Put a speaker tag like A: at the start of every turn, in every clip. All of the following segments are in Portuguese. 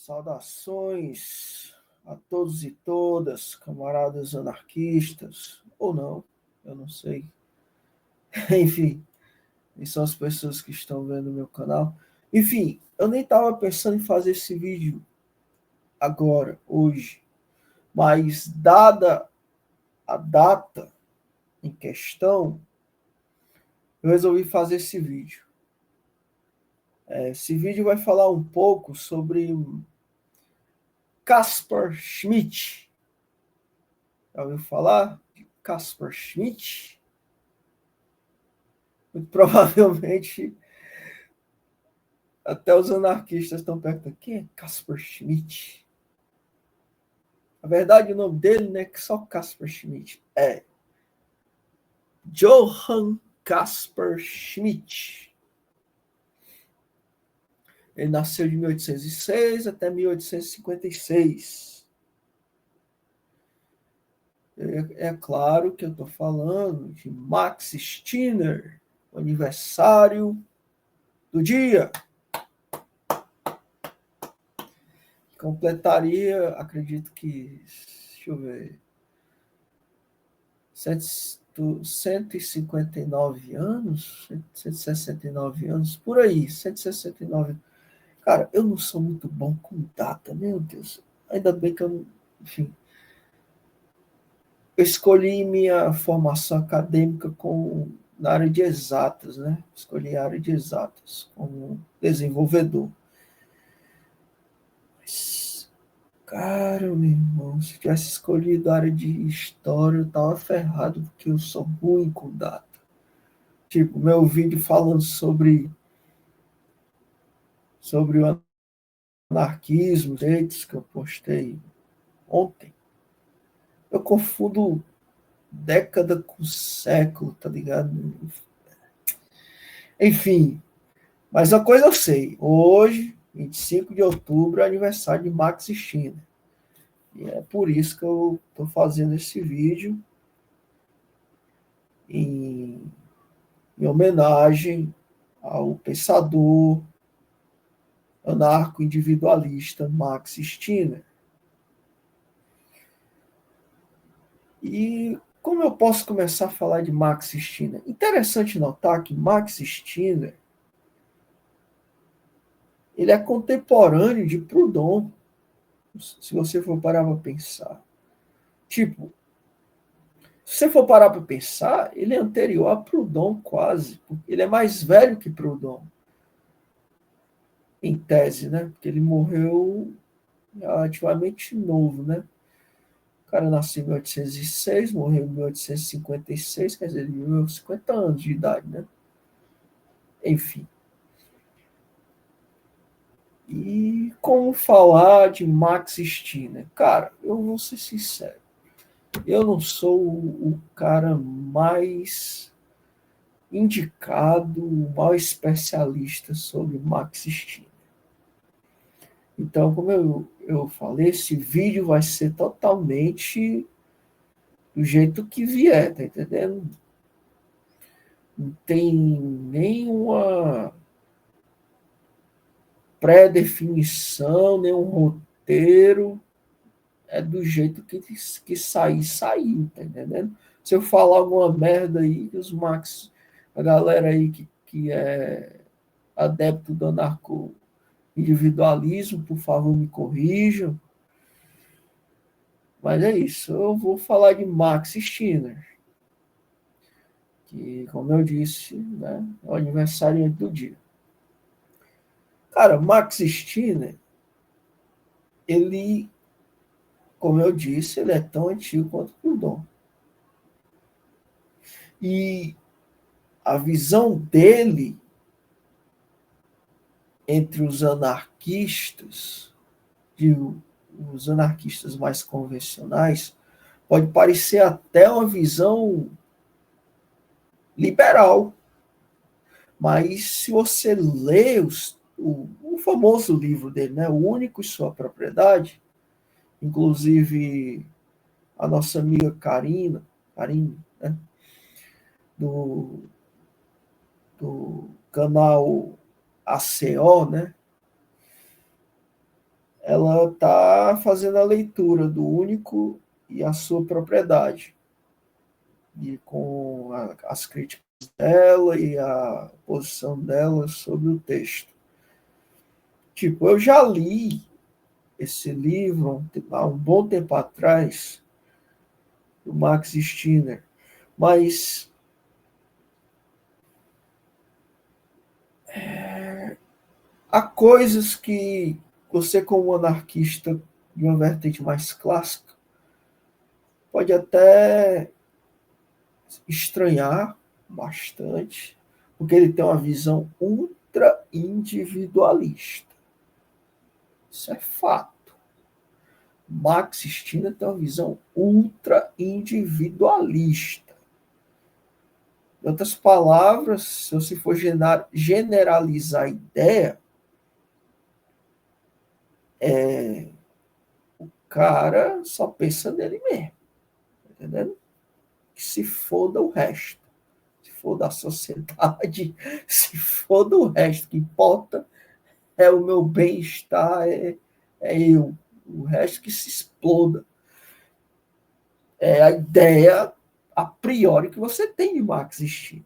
A: Saudações a todos e todas, camaradas anarquistas, ou não, eu não sei. Enfim, são as pessoas que estão vendo o meu canal. Enfim, eu nem estava pensando em fazer esse vídeo agora, hoje, mas dada a data em questão, eu resolvi fazer esse vídeo. Esse vídeo vai falar um pouco sobre Caspar Schmidt. Já ouviu falar de Caspar Schmidt? Muito provavelmente até os anarquistas estão perguntando quem é Caspar Schmidt? Na verdade, o nome dele não é só Caspar Schmidt, é Johann Caspar Schmidt. Ele nasceu de 1806 até 1856. É claro que eu estou falando de Max Stirner, o aniversário do dia. Completaria, acredito que, deixa eu ver, 159 anos, 169 anos, por aí, 169. Cara, eu não sou muito bom com data, meu Deus. Ainda bem que eu, enfim, eu escolhi minha formação acadêmica na área de exatas, né? Escolhi a área de exatas como desenvolvedor. Mas, cara, meu irmão, se tivesse escolhido a área de história, eu tava ferrado, porque eu sou ruim com data. Tipo, meu vídeo falando sobre o anarquismo, jeitos que eu postei ontem. Eu confundo década com século, tá ligado? Enfim, mas uma coisa eu sei. Hoje, 25 de outubro, é aniversário de Max Stirner. E é por isso que eu estou fazendo esse vídeo em homenagem ao pensador anarco-individualista Max Stirner. E como eu posso começar a falar de Max Stirner? Interessante notar que Max Stirner ele é contemporâneo de Proudhon, se você for parar para pensar. Tipo, se você for parar para pensar, ele é anterior a Proudhon quase. Ele é mais velho que Proudhon, em tese, né? Porque ele morreu relativamente novo, né? O cara nasceu em 1806, morreu em 1856, quer dizer, ele viveu 50 anos de idade, né? Enfim. E como falar de Max Stirner? Cara, eu vou ser sincero. Eu não sou o cara mais indicado, o maior especialista sobre Max Stirner. Então, como eu falei, esse vídeo vai ser totalmente do jeito que vier, tá entendendo? Não tem nenhuma pré-definição, nenhum roteiro. É do jeito que saiu, tá entendendo? Se eu falar alguma merda aí, os Max, a galera aí que é adepto do anarco-individualismo, por favor, me corrijam. Mas é isso, eu vou falar de Max Stirner, que, como eu disse, né, é o aniversário do dia. Cara, Max Stirner, ele, como eu disse, ele é tão antigo quanto Proudhon. E a visão dele entre os anarquistas, os anarquistas mais convencionais, pode parecer até uma visão liberal. Mas se você lê o famoso livro dele, né, O Único e Sua Propriedade, inclusive a nossa amiga Karine, né, do canal ACO, né, ela está fazendo a leitura do único e a sua propriedade, e com as críticas dela e a posição dela sobre o texto. Tipo, eu já li esse livro há um bom tempo atrás, do Max Stirner, mas há coisas que você, como anarquista de uma vertente mais clássica, pode até estranhar bastante, porque ele tem uma visão ultra individualista. Isso é fato. Max Stirner tem uma visão ultra individualista. Em outras palavras, se você for generalizar a ideia, o cara só pensa nele mesmo, tá entendendo? Que se foda o resto, se foda a sociedade, se foda o resto, o que importa é o meu bem-estar, é eu. O resto que se exploda. É a ideia a priori que você tem de Max Stirner.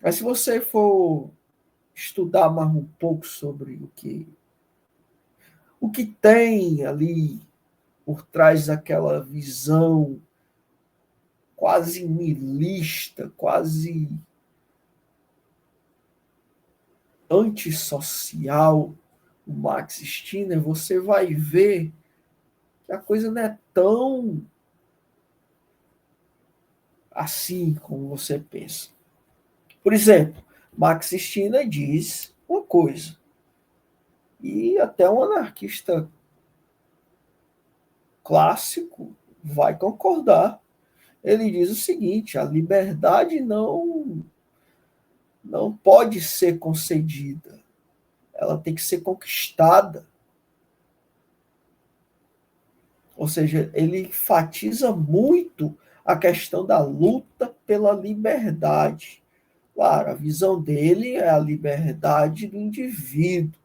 A: Mas se você for estudar mais um pouco sobre o que tem ali por trás daquela visão quase niilista, quase antissocial, o Max Stirner, você vai ver que a coisa não é tão assim como você pensa. Por exemplo, Max Stirner diz uma coisa, e até um anarquista clássico vai concordar. Ele diz o seguinte: a liberdade não pode ser concedida, ela tem que ser conquistada. Ou seja, ele enfatiza muito a questão da luta pela liberdade. Claro, a visão dele é a liberdade do indivíduo.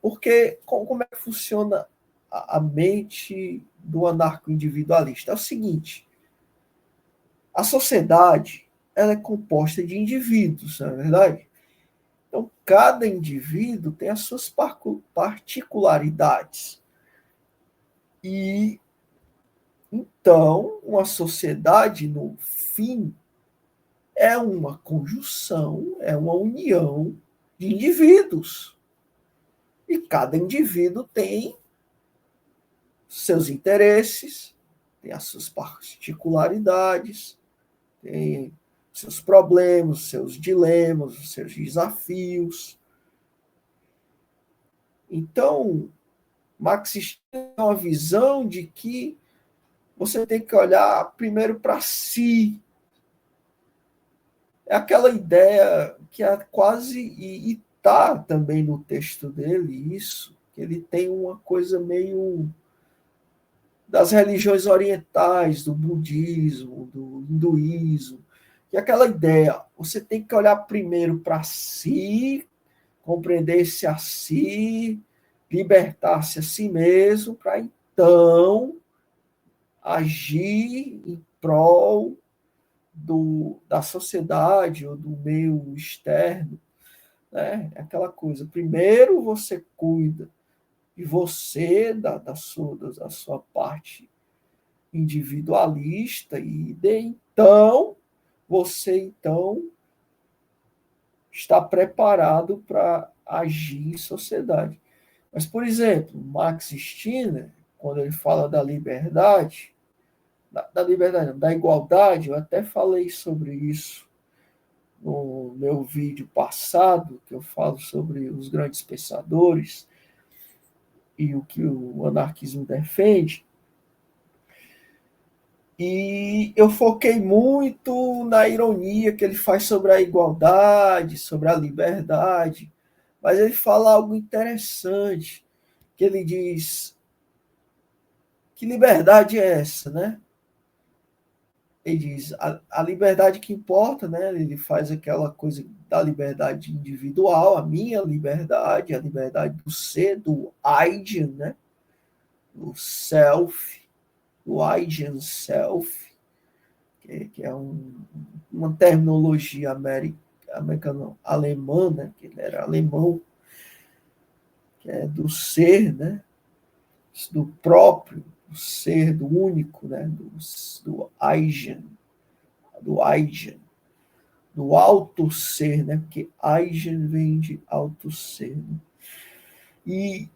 A: Porque como é que funciona a mente do anarco-individualista? É o seguinte: a sociedade ela é composta de indivíduos, não é verdade? Então, cada indivíduo tem as suas particularidades. E, então, uma sociedade, no fim, é uma conjunção, é uma união de indivíduos. E cada indivíduo tem seus interesses, tem as suas particularidades, tem seus problemas, seus dilemas, seus desafios. Então, Marxista tem uma visão de que você tem que olhar primeiro para si. É aquela ideia que é quase, e está também no texto dele, isso, que ele tem uma coisa meio das religiões orientais, do budismo, do hinduísmo, que é aquela ideia, você tem que olhar primeiro para si, compreender-se a si, libertar-se a si mesmo, para então agir em prol da sociedade ou do meio externo. Né? É aquela coisa, primeiro você cuida de você, da sua parte individualista, e então você está preparado para agir em sociedade. Mas, por exemplo, Max Stirner, quando ele fala da liberdade, da liberdade, da igualdade, eu até falei sobre isso no meu vídeo passado, que eu falo sobre os grandes pensadores e o que o anarquismo defende. E eu foquei muito na ironia que ele faz sobre a igualdade, sobre a liberdade, mas ele fala algo interessante, que ele diz: que liberdade é essa, né? ele diz a liberdade que importa, né? Ele faz aquela coisa da liberdade individual, a minha liberdade, a liberdade do ser, do Eigen, né? Do self, do Eigen self, que é uma terminologia americana, alemã, né? Que ele era alemão, que é do ser, né? Do próprio, do ser, do único, né? Do Eigen, do Eigen, do alto ser, né? Porque Eigen vem de alto ser. Né? E,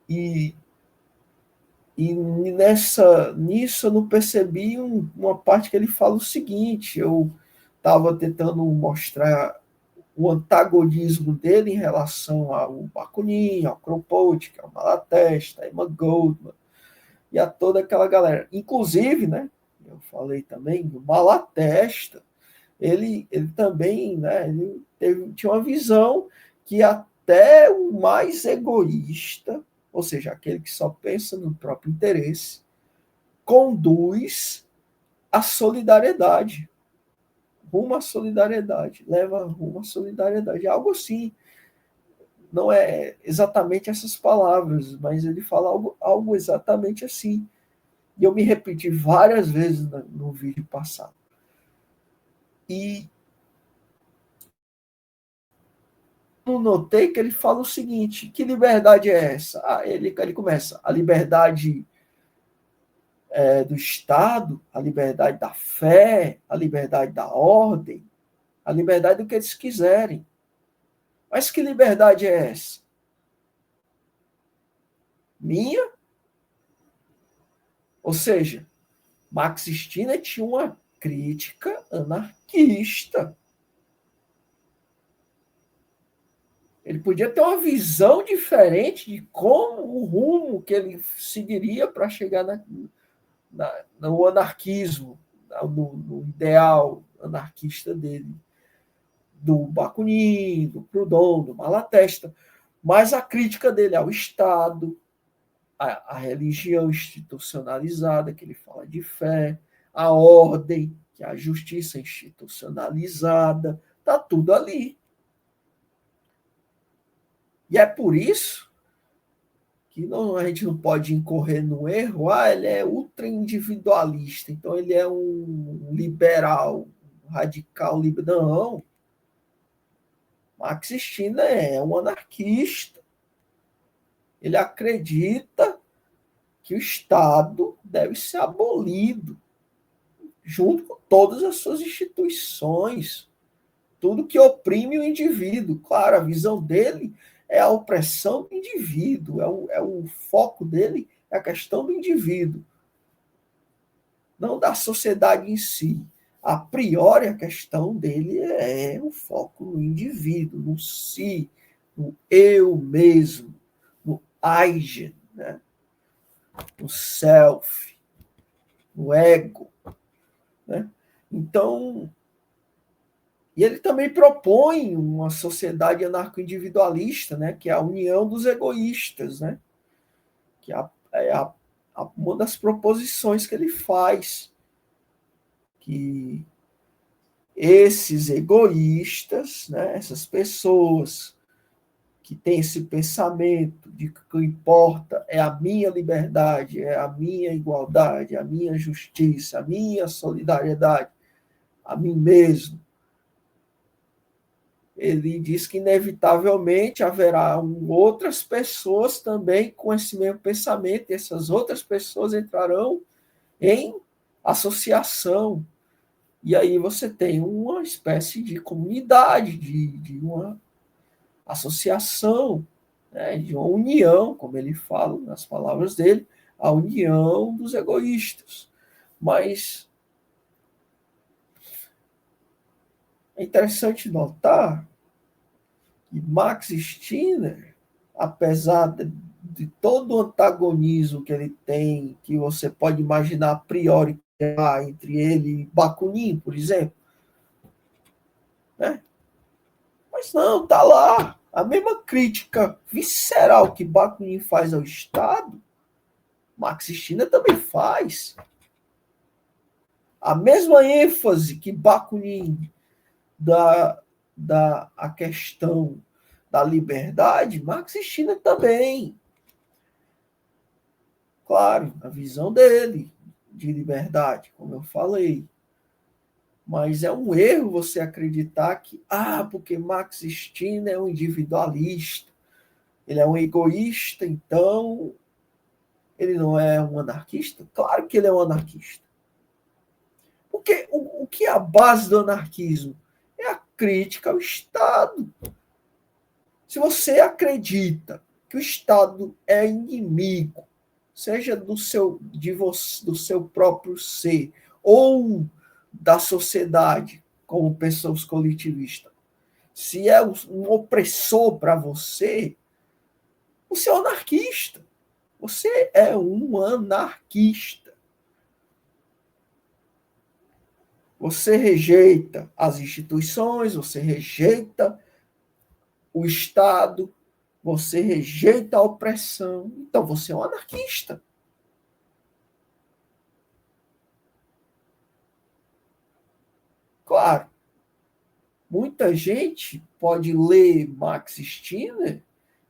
A: e, e nisso eu não percebi uma parte que ele fala o seguinte, eu estava tentando mostrar o antagonismo dele em relação ao Bakunin, ao Kropotkin, ao Malatesta, a Emma Goldman, e a toda aquela galera. Inclusive, né, eu falei também do Malatesta, ele também, né, tinha uma visão que até o mais egoísta, ou seja, aquele que só pensa no próprio interesse, conduz à solidariedade, rumo à solidariedade, leva rumo à solidariedade, algo assim. Não é exatamente essas palavras, mas ele fala algo exatamente assim. E eu me repeti várias vezes no vídeo passado. E eu notei que ele fala o seguinte: que liberdade é essa? Ele começa, a liberdade do Estado, a liberdade da fé, a liberdade da ordem, a liberdade do que eles quiserem. Mas que liberdade é essa? Minha? Ou seja, Max Stirner tinha uma crítica anarquista. Ele podia ter uma visão diferente de como o rumo que ele seguiria para chegar no anarquismo, no ideal anarquista dele, do Bakunin, do Proudhon, do Malatesta. Mas a crítica dele ao Estado, a religião institucionalizada, que ele fala de fé, a ordem, que é a justiça institucionalizada, está tudo ali. E é por isso que a gente não pode incorrer no erro, ele é ultra individualista, então ele é um liberal, um radical liberal. Não, Max Stirner é um anarquista. Ele acredita que o Estado deve ser abolido, junto com todas as suas instituições, tudo que oprime o indivíduo. Claro, a visão dele é a opressão do indivíduo, é o foco dele é a questão do indivíduo, não da sociedade em si. A priori, a questão dele é o foco no indivíduo, no si, no eu mesmo, no Eigen, né? No self, no ego. Né? Então, e ele também propõe uma sociedade anarco-individualista, né? Que é a união dos egoístas, né? Que uma das proposições que ele faz, que esses egoístas, né, essas pessoas que têm esse pensamento de que o que importa é a minha liberdade, é a minha igualdade, a minha justiça, a minha solidariedade, a mim mesmo. Ele diz que inevitavelmente haverá outras pessoas também com esse mesmo pensamento, e essas outras pessoas entrarão em associação. E aí você tem uma espécie de comunidade, de uma associação, né, de uma união, como ele fala nas palavras dele, a união dos egoístas. Mas é interessante notar que Max Stirner, apesar de todo o antagonismo que ele tem, que você pode imaginar a priori entre ele e Bakunin, por exemplo, né? Mas não, tá lá. A mesma crítica visceral que Bakunin faz ao Estado, Max Stirner também faz. A mesma ênfase que Bakunin dá a questão da liberdade, Marx e Stirner também. Claro, a visão dele de liberdade, como eu falei. Mas é um erro você acreditar que, porque Marx Stirner é um individualista, ele é um egoísta, então ele não é um anarquista? Claro que ele é um anarquista. Porque o que é a base do anarquismo? É a crítica ao Estado. Se você acredita que o Estado é inimigo, seja do seu próprio ser, ou da sociedade, como pensam os coletivistas, se é um opressor para você, você é um anarquista. Você é um anarquista. Você rejeita as instituições, você rejeita o Estado, você rejeita a opressão. Então você é um anarquista. Claro, muita gente pode ler Max Stirner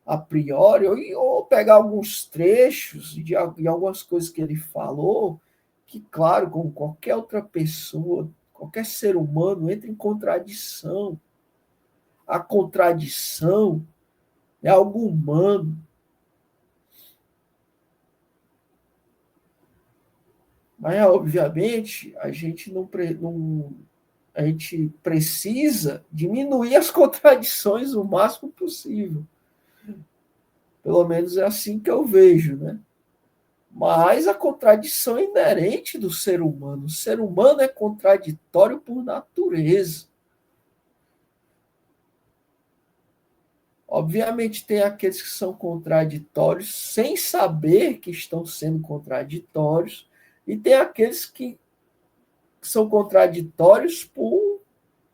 A: a priori, ou pegar alguns trechos de algumas coisas que ele falou, que, claro, como qualquer outra pessoa, qualquer ser humano, entra em contradição. A contradição é algo humano. Mas, obviamente, a gente precisa diminuir as contradições o máximo possível. Pelo menos é assim que eu vejo, né? Mas a contradição é inerente do ser humano. O ser humano é contraditório por natureza. Obviamente, tem aqueles que são contraditórios sem saber que estão sendo contraditórios, e tem aqueles que são contraditórios por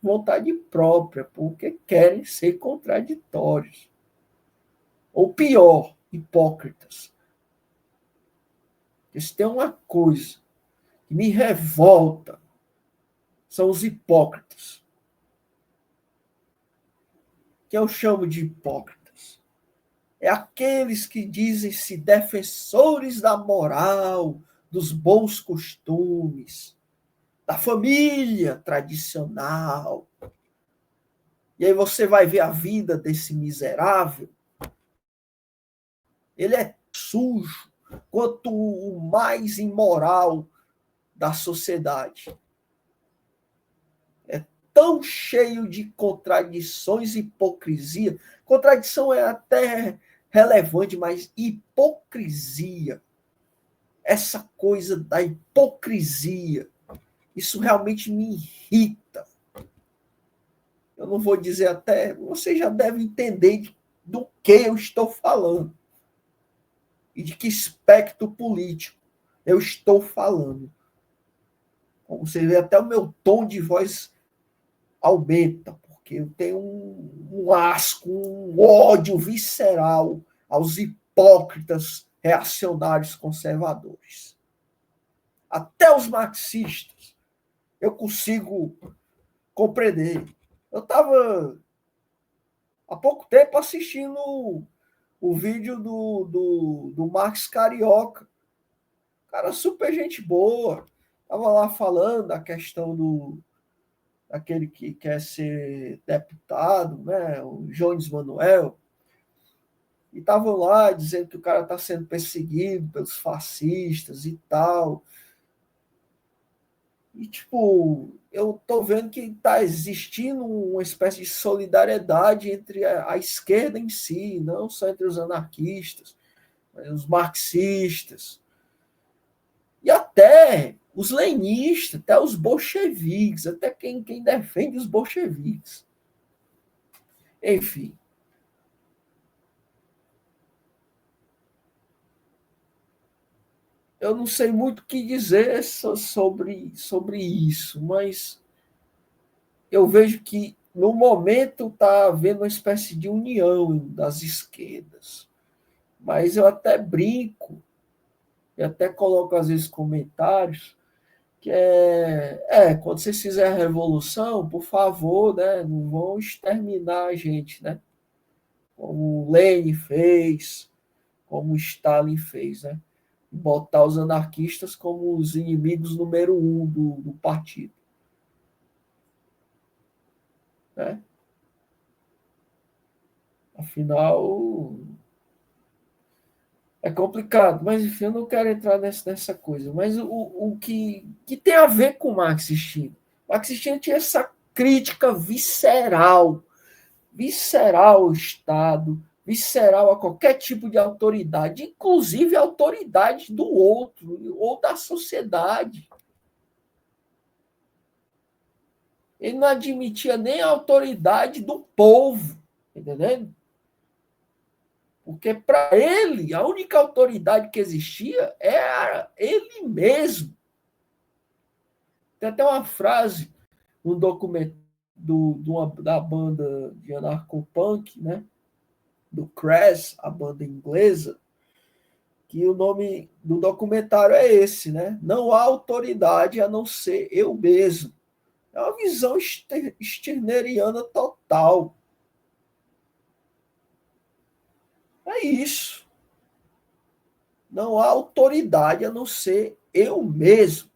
A: vontade própria, porque querem ser contraditórios. Ou pior, hipócritas. Se tem uma coisa que me revolta, são os hipócritas. Que eu chamo de hipócritas. É aqueles que dizem-se defensores da moral, dos bons costumes, da família tradicional. E aí você vai ver a vida desse miserável. Ele é sujo quanto o mais imoral da sociedade. É tão cheio de contradições e hipocrisia. Contradição é até relevante, mas hipocrisia, essa coisa da hipocrisia, isso realmente me irrita. Eu não vou dizer até, você já deve entender do que eu estou falando e de que espectro político eu estou falando. Como você vê, até o meu tom de voz aumenta, porque eu tenho um asco, um ódio visceral aos hipócritas reacionários conservadores. Até os marxistas eu consigo compreender. Eu estava há pouco tempo assistindo o vídeo do Marx Carioca. Cara, super gente boa. Estava lá falando da questão daquele que quer ser deputado, né, o Jones Manuel, e estavam lá dizendo que o cara está sendo perseguido pelos fascistas e tal. E, tipo, eu tô vendo que está existindo uma espécie de solidariedade entre a esquerda em si, não só entre os anarquistas, mas os marxistas, e até os lenistas, até os bolcheviques, até quem defende os bolcheviques. Enfim. Eu não sei muito o que dizer sobre isso, mas eu vejo que, no momento, está havendo uma espécie de união das esquerdas. Mas eu até brinco, e até coloco, às vezes, comentários, que quando vocês fizerem a revolução, por favor, né, não vão exterminar a gente, né? Como Lenin fez, como Stalin fez, né? Botar os anarquistas como os inimigos número um do partido, né? Afinal, é complicado, mas enfim, eu não quero entrar nessa coisa. Mas o que tem a ver com Marx e Stirner? Marx e Stirner tinha essa crítica visceral ao Estado, visceral a qualquer tipo de autoridade, inclusive a autoridade do outro ou da sociedade. Ele não admitia nem a autoridade do povo, entendendo? Porque para ele, a única autoridade que existia era ele mesmo. Tem até uma frase, um documento da banda de anarcopunk, né? Do Crash, a banda inglesa, que o nome do documentário é esse, né? Não há autoridade a não ser eu mesmo. É uma visão stirneriana total. É isso. Não há autoridade a não ser eu mesmo.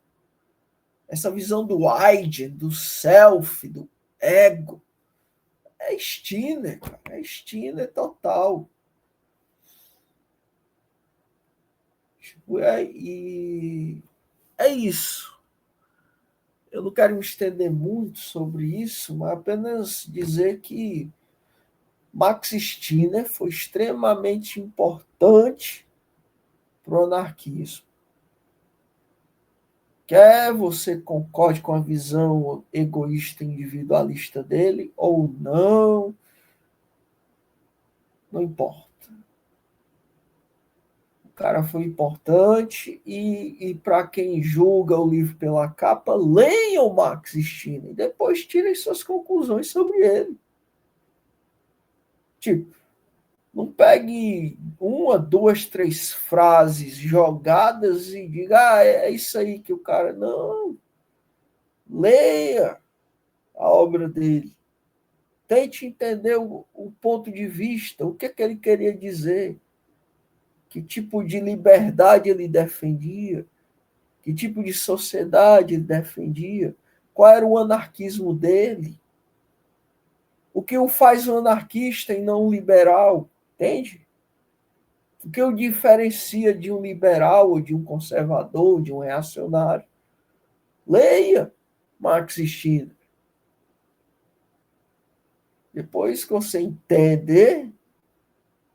A: Essa visão do I, do self, do ego. É Stirner, cara. É Stirner total. E é isso. Eu não quero me estender muito sobre isso, mas apenas dizer que Max Stirner foi extremamente importante para o anarquismo. Quer você concorde com a visão egoísta individualista dele ou não, não importa. O cara foi importante e para quem julga o livro pela capa, leiam Max Stirner e depois tirem suas conclusões sobre ele. Tipo, não pegue uma, duas, três frases jogadas e diga, é isso aí que o cara. Não. Leia a obra dele. Tente entender o ponto de vista, o que ele queria dizer, que tipo de liberdade ele defendia, que tipo de sociedade ele defendia, qual era o anarquismo dele, o que o faz um anarquista e não um liberal, entende? O que o diferencia de um liberal, ou de um conservador, de um reacionário? Leia Marx e Stirner. Depois que você entender,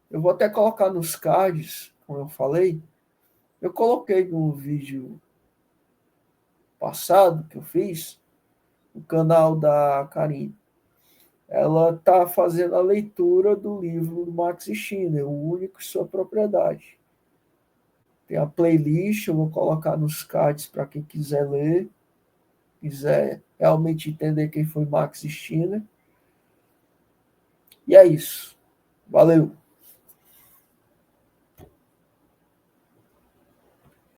A: eu vou até colocar nos cards, como eu falei, eu coloquei no vídeo passado que eu fiz, no canal da Karine. Ela está fazendo a leitura do livro do Max Stirner, O Único e Sua Propriedade. Tem a playlist, eu vou colocar nos cards para quem quiser ler, quiser realmente entender quem foi Max Stirner. E é isso. Valeu!